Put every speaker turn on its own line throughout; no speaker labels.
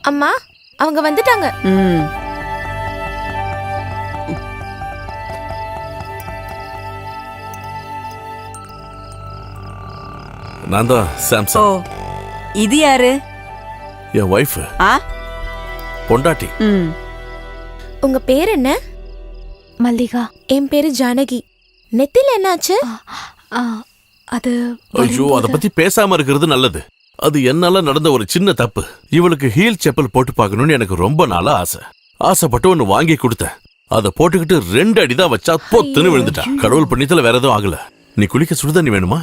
அம்மா அவங்க வந்துட்டாங்க.
நான் தான் சாம்சன்.
ஓ, இது யாரு?
என் வைஃப்.
ஆ,
பொண்டாட்டி.
உங்க பேர் என்ன?
மல்லிகா.
என் பேரு ஜானகி. நெத்தில என்னாச்சு?
அது
ஐயோ, அத பத்தி பேசாம இருக்கிறது நல்லது. அது என்னால நடந்த ஒரு சின்ன தப்பு. இவளுக்கு ஹீல் செப்பல் போட்டு பார்க்கணும்னு எனக்கு ரொம்ப நாளா ஆசைப்பட்டு ஒன்னு வாங்கி கொடுத்தேன். அதை போட்டுக்கிட்டு 2 அடிதான் வச்சா பொத்துன்னு விழுந்துட்டா. கடவுள் பண்ணித்துல வேற எதுவும் ஆகல. நீ குளிக்க சுடுதண்ணி வேணுமா?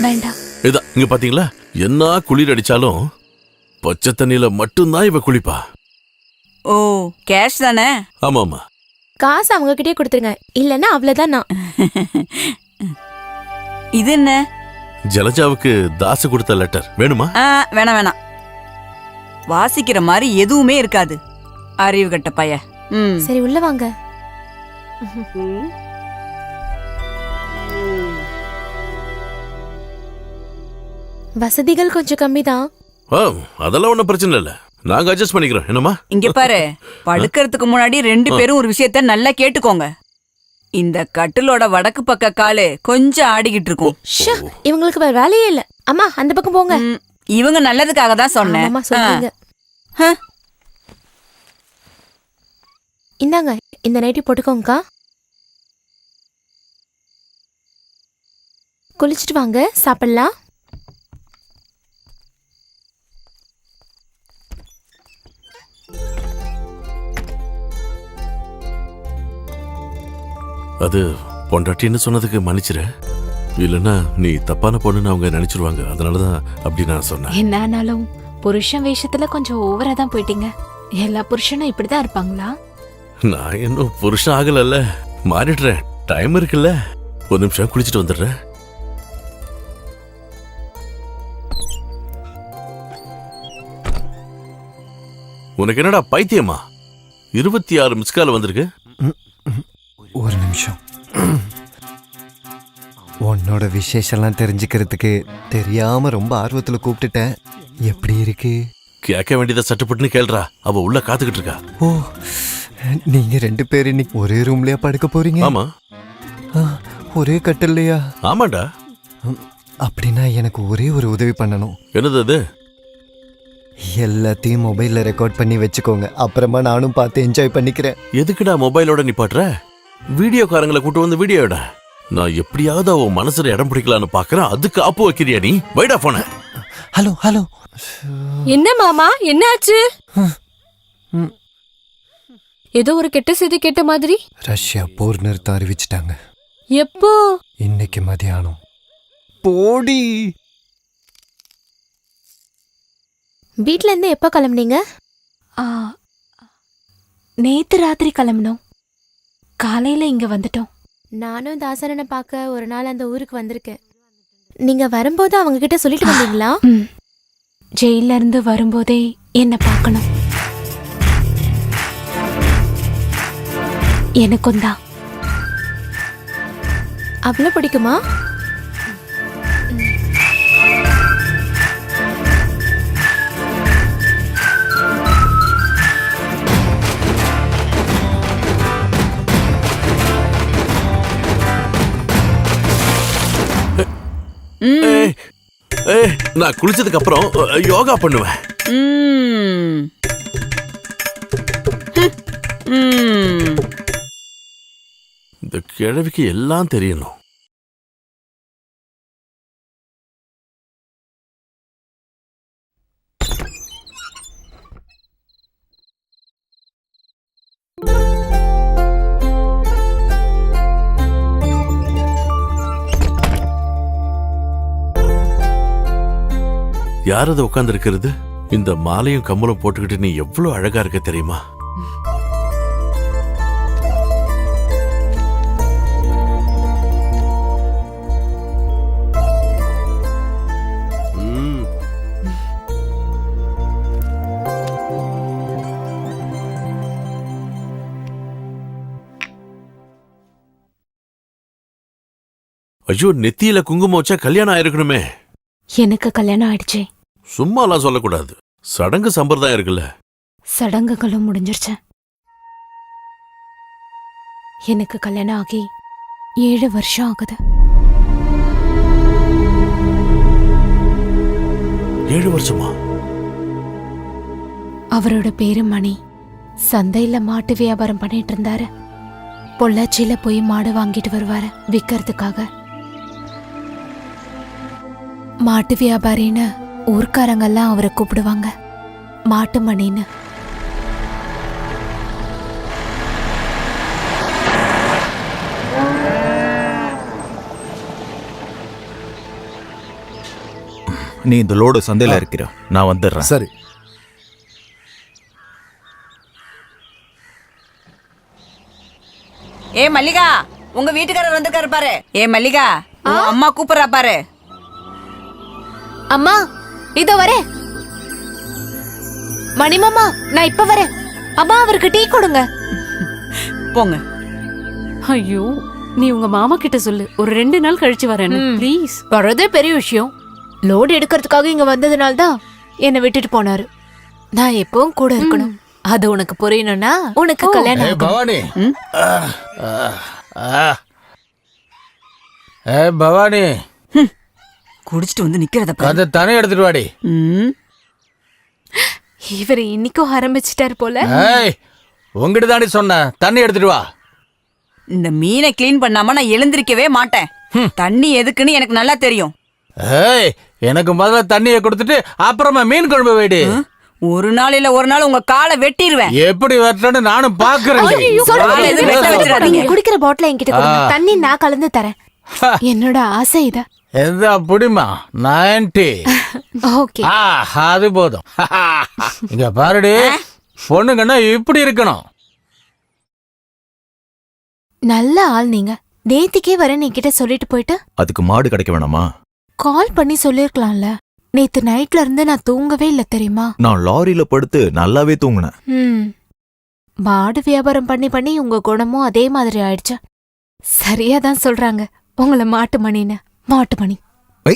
வேண்டாம்.
இதான் இங்க பாத்தீங்களா, என்ன குளிர் அடிச்சாலும் பச்சை தண்ணியில மட்டும்தான் இவ குளிப்பா.
ஓ, கேஷ் தானே?
ஆமா ஆமா.
காசு அவங்க கிட்டே கொடுத்துருங்க, இல்லன்னா அவ்வளவுதான். நான்
இது என்ன?
ஜலஜாவுக்கு தாசு கொடுத்த லெட்டர். வேணுமா?
வேணாம் வேணாம். வாசிக்கிற மாதிரி எதுவுமே இருக்காது. அறிவு கட்ட பைய.
சரி, உள்ள வாங்க. வசதிகள் கொஞ்சம் கம்மிதான்.
அதெல்லாம் ஒண்ணும் பிரச்சனை இல்ல, நாங்க அட்ஜஸ்ட் பண்ணிக்கிறோம். என்னமா?
இங்க பாரு, படுக்கிறதுக்கு முன்னாடி 2 பேரும் ஒரு விஷயத்த நல்லா கேட்டுக்கோங்க. இந்த கட்டிலோட வடக்கு பக்க காலு கொஞ்சம் ஆடிக்கிட்டு இருக்கும்.
இவங்களுக்கு வேற வேலையே இல்ல. அம்மா அந்த பக்கம் போங்க.
இவங்க நல்லதுக்காக தான் சொன்னேன்.
இந்தாங்க, இந்த நைட்டி போட்டுக்கோங்கக்கா. குளிச்சுட்டு வாங்க, சாப்பிடலாம்.
அது பொண்டாட்டின்னு சொன்னதுக்கு மன்னிச்சிரு. இல்லைன்னா நீ தப்பான பொண்ணுன்னு அவங்க நினைச்சிருவாங்க. அதனாலதான் அப்படி நான் சொன்னேன்.
என்ன ஆனாலும் புருஷன் வேஷத்துல கொஞ்சம் ஓவரா தான் போயிட்டீங்க. எல்லா புருஷனும் இப்படிதான் இருப்பாங்களா?
நான் இன்னும் புருஷன் ஆகலல்ல, மாறிடுறேன். டைம் இருக்குல்ல. ஒரு நிமிஷம் குளிச்சுட்டு வந்துடுறேன். உனக்கு என்னடா பைத்தியமா? 26 மிஸ்கால் வந்திருக்கு.
ஒரு நிமிஷம். உன்னோட விசேஷம்லாம் தெரிஞ்சுக்கிறதுக்கு தெரியாம ரொம்ப ஆர்வத்துல கூப்பிட்டுட்டேன். எப்படி இருக்கு?
கேட்க வேண்டியதை சட்டுப்பட்டுன்னு கேள்றா. அவ உள்ள காத்துக்கிட்டு இருக்கா.
ஓ, நீங்க 2 பேர் இன்னைக்கு ஒரே ரூம்லயா படுக்க போறீங்க?
ஆமா.
ஒரே கட்டில்லையா?
ஆமாண்டா.
அப்படின்னா எனக்கு ஒரே ஒரு உதவி பண்ணணும்.
என்னது அது?
எல்லாத்தையும் மொபைல்ல ரெக்கார்ட் பண்ணி வச்சுக்கோங்க. அப்புறமா நானும் பார்த்து என்ஜாய் பண்ணிக்கிறேன்.
எதுக்குடா மொபைலோட நிப்பாட்டுற? வீடியோக்காரங்களை கூட்டு வந்து வீடியோட. நான் எப்படியாவது அவ மனசுல இடம் பிடிக்கலான்னு பாக்குறேன். அதுக்கு ஆப்பு வைக்கிறியா நீ? வைடா போன.
Hello hello.
என்ன மாமா, என்னாச்சு? ஏதோ ஒரு கெட்ட செய்தி கேட்ட மாதிரி.
ரஷ்யா போர் நிறுத்தம் அறிவிச்சிட்டாங்க.
எப்போ?
இன்னைக்கு மதியானம். போடி.
வீட்ல இருந்து எப்ப கிளம்புனீங்க?
நேத்து ராத்திரி கிளம்பினோம். காலையில இங்க வந்துட்டோம்.
நானும் தாசரனை பார்க்க ஒரு நாள் அந்த ஊருக்கு வந்திருக்கேன். நீங்க வரும்போது அவங்க கிட்ட சொல்லிட்டு வந்தீங்களா?
ஜெயில இருந்து வரும்போதே என்ன பார்க்கணும். எனக்கும் தான்.
அவ்வளவு பிடிக்குமா?
நான் குளிச்சதுக்கு அப்புறம் யோகா பண்ணுவேன். இந்த கிழவிக்கு எல்லாம் தெரியணும். யார் அது உட்கார்ந்து இருக்கிறது? இந்த மாலையும் கம்மலும் போட்டுக்கிட்டு நீ எவ்வளவு அழகா இருக்க தெரியுமா? ஐயோ, நெத்தியில குங்குமம் வச்சா கல்யாணம் ஆயிருக்கணுமே.
எனக்கு கல்யாணம் ஆயிடுச்சு.
சும்மாலாம் சொல்லக்கூடாது. சடங்கு சம்பிரதாயம் இருக்குல்ல.
சடங்குகளும் முடிஞ்சிருச்சு. எனக்கு கல்யாணம் ஆகி 7 வருஷம் ஆகுது.
7 வருஷமா?
அவரோட பேரு மணி. சந்தையில மாட்டு வியாபாரம் பண்ணிட்டு இருந்தாரு. பொள்ளாச்சியில போய் மாடு வாங்கிட்டு வருவாரு விக்கிறதுக்காக. மாட்டு வியாபாரின்னு ஊர்க்காரங்கெல்லாம் அவரை கூப்பிடுவாங்க, மாட்டு மணின்னு.
நீ இந்த லோடு சந்தையில இருக்கிற, நான் வந்துடுறேன்.
சரி.
ஏ மல்லிகா, உங்க வீட்டுக்காரர் வந்திருக்காரு பாரு. ஏ மல்லிகா, உன் அம்மா கூப்பிடுறா பாரு.
அம்மா இதோ வரேன். மணிமாமா நான் இப்ப வரேன். அம்மா அவருக்கு டீ கொடுங்க.
போங்க.
ஐயோ, நீ உங்க மாமா கிட்ட சொல்லு, ஒரு 2 நாள் கழிச்சு வரேன்னு ப்ளீஸ்.
வரதே பெரிய விஷயம். லோடு எடுக்கிறதுக்காக இங்க வந்ததுனால தான் என்னை விட்டுட்டு போனாரு. நான் எப்பவும் கூட இருக்கணும். அது உனக்கு புரியணும்னா உனக்கு கல்யாணம் ஆகணும்.
பவானி, பவானி,
குடிச்சிட்டு வந்து நிக்கிறத பாரு.
அதை தானே எடுத்துட்டு வாடி.
இவர் இன்னைக்கும் ஆரம்பிச்சிட்டாரு போல.
உங்ககிட்ட தாண்டி சொன்ன, தண்ணி எடுத்துட்டு வா.
இந்த மீனை கிளீன் பண்ணாம நான் எழுந்திருக்கவே மாட்டேன். தண்ணி எதுக்குன்னு எனக்கு நல்லா தெரியும்.
எனக்கு முதல்ல தண்ணியை கொடுத்துட்டு அப்புறமா மீன் குழம்பு வைடி.
ஒரு நாள் இல்ல ஒரு நாள் உங்க காலை வெட்டிடுவேன்.
எப்படி வெட்டணும்னு நானும் பாக்குறேன்.
குடிக்கிற பாட்டில என்கிட்ட கொடுங்க. தண்ணி நான் கலந்து தரேன். என்னோட ஆசை இத.
எதா புடிமா 90.
ஓகே,
அது போதும். இங்க பாருடி, பொண்ணுங்கன்னா இப்படி இருக்கணும்.
நல்ல ஆள் நீங்க. நேத்திக்கே வரேன் என்கிட்ட சொல்லிட்டு போயிட்டு
அதுக்கு மாடு கிடைக்க வேணாமா?
கால் பண்ணி சொல்லிருக்கலாம்ல. நேத்து நைட்ல இருந்து நான் தூங்கவே இல்ல தெரியுமா?
நான் லாரியில படுத்து நல்லாவே தூங்குனேன்.
மாடு வியாபாரம் பண்ணி பண்ணி உங்க குணமும் அதே மாதிரி ஆயிடுச்சு. சரியாதான் சொல்றாங்க உங்களை மாட்டு மணின்னு. மாட்டு மணி.
ஐ.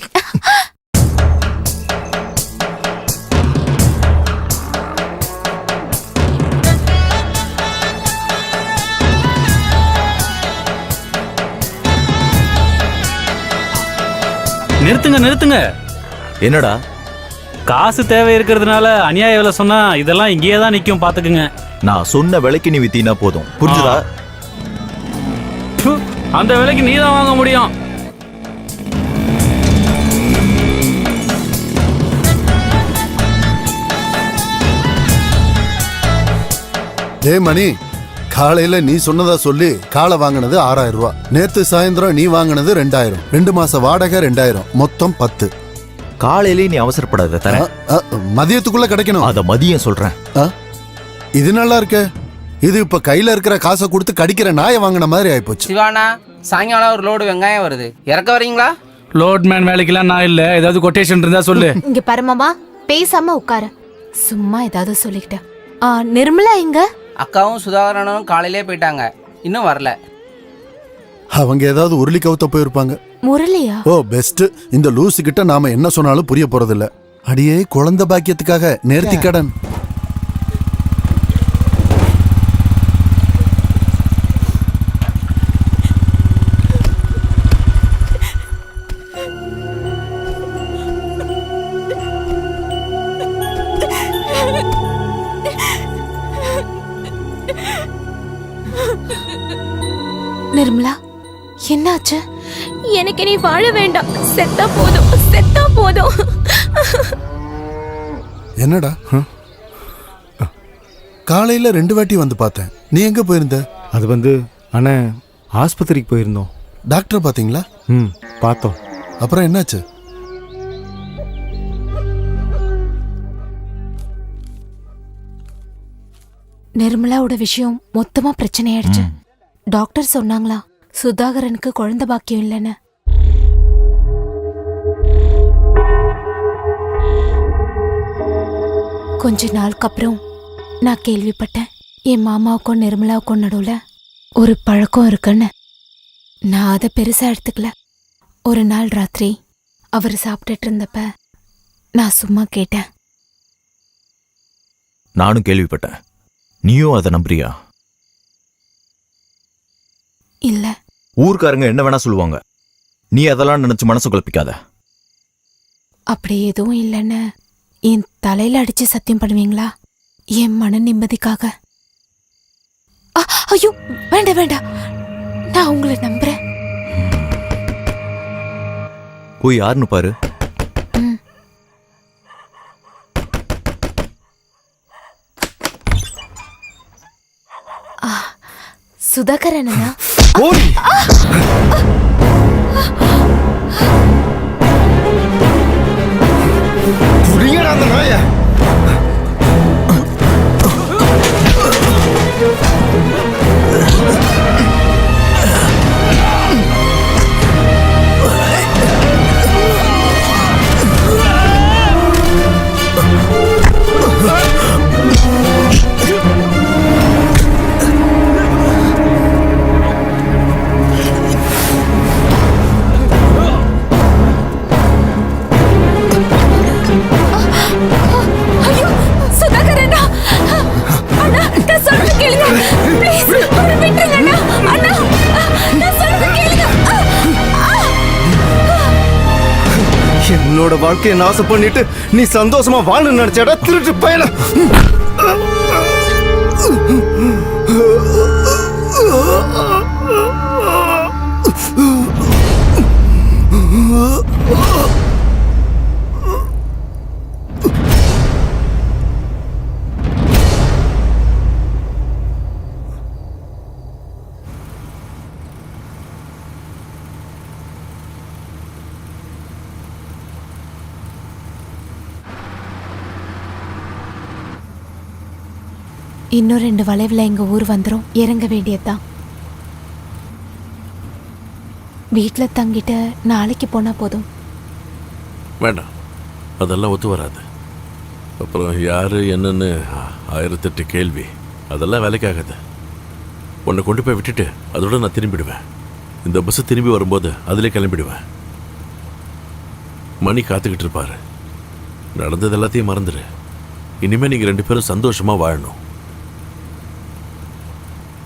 நிறுத்துங்க.
என்னடா?
காசு தேவை இருக்கிறதுனால அநியாய விலை சொன்னா இதெல்லாம் இங்கேயே தான் நிக்கும், பாத்துக்குங்க.
நான் சொன்ன விலைக்கு நீ வித்தீனா போதும், புரிஞ்சுதா?
அந்த விலைக்கு நீ தான் வாங்க முடியும்.
மணி, காலையில நீ சொன்னதா சொல்லி காலை வாங்கினது 6000 ரூபா. நேத்து சாயந்தரம் நீ வாங்கினது 2000. 2 மாச வாடகை 2000, மொத்தம் 10.
காலையிலே நீ அவசரப்படாத, தரேன்.
மதியத்துக்குள்ள கிடைக்கணும்.
அத மதியம் சொல்றேன்.
இது நல்லா இருக்க. இது இப்ப கையில இருக்கிற காசை கொடுத்து கடிக்கிற நாயை வாங்கின மாதிரி ஆயிப்போச்சு.
சிவானா, சாயங்காலம் ஒரு லோடு வெங்காயம் வருது, இறக்க வரீங்களா?
லோட்மேன் வேலைக்கெல்லாம் நான் இல்ல. ஏதாவது கொட்டேஷன் இருந்தா சொல்லு.
இங்க பரமாமா பேசாம உட்காரு. சும்மா ஏதாவது சொல்லிக்கிட்ட. நிர்மலா எங்க?
அக்காவும் சுதாகரனும் காலையிலே போயிட்டாங்க, இன்னும் வரல.
அவங்க ஏதாவது உருளி கவுத்த போயிருப்பாங்க.
முரளியா?
ஓ பெஸ்ட். இந்த லூசு கிட்ட நாம என்ன சொன்னாலும் புரிய போறதில்ல. அடியே குழந்தை பாக்கியத்துக்காக நேர்த்தி கடன்.
நிர்மலா, என்னாச்சு? எனக்கு நீ வாழ வேண்டாம். செத்தா போதும், செத்தா போதும்.
என்னடா? காலையில 2 வாட்டி வந்து பார்த்தேன். நீ எங்க போயிருந்த?
அது அண்ணே, ஆஸ்பத்திரிக்கு போயிருந்தோம்.
டாக்டர் பாத்தீங்களா?
பார்த்தோம்.
அப்புறம் என்னாச்சு?
நிர்மலாவோட விஷயம் மொத்தமா பிரச்சனை ஆயிடுச்சு. டாக்டர் சொன்னாங்களா சுதாகரனுக்கு குழந்தை பாக்கியம் இல்லைன்னு. கொஞ்ச நாளுக்கு அப்புறம் நான் கேள்விப்பட்டேன் என் மாமாவுக்கும் நிர்மலாவுக்கும் நடுவுல ஒரு பழக்கம் இருக்குன்னு. நான் அதை பெருசா எடுத்துக்கல. ஒரு நாள் ராத்திரி அவர் சாப்பிட்டுட்டு இருந்தப்ப நான் சும்மா கேட்டேன்,
நானும் கேள்விப்பட்டேன். நீயும் அதை நம்புறியா?
இல்ல.
ஊர்க்காரங்க என்ன வேணா சொல்லுவாங்க. நீ அதெல்லாம் நினைச்சு மனசு குழப்பிக்காத.
அப்படி எதுவும் இல்லைன்னு என் தலையில அடிச்சு சத்தியம் பண்ணுவீங்களா? என் மன நிம்மதிக்காக. ஐயோ, வேண்டாம் வேண்டாம், நான் உங்களை நம்புறேன்.
போய் யாருன்னு பாரு.
சுதாகரனா?
புரியடா அந்த நாய. என்னோட வாழ்க்கையை நாசம் பண்ணிட்டு நீ சந்தோஷமா வாழ நினைச்சடா திருட்டு பயல.
இன்னும் 2 வளைவுல எங்க ஊர் வந்துரும். இறங்க வேண்டியதுதான். வீட்டுல தங்கிட்டு நாளைக்கு போனா போதும்.
வேண்டாம், அதெல்லாம் ஒத்து வராது. அப்புறம் யாரு என்னன்னு 1008 கேள்வி. அதெல்லாம் வேலைக்காகாது. உன்னை கொண்டு போய் விட்டுட்டு அதோட நான் திரும்பிடுவேன். இந்த பஸ் திரும்பி வரும்போது அதிலே கிளம்பிடுவேன். மணி காத்துக்கிட்டு இருப்பாரு. நடந்தது எல்லாத்தையும் மறந்துடு. இனிமே நீங்க 2 பேரும் சந்தோஷமா வாழணும்.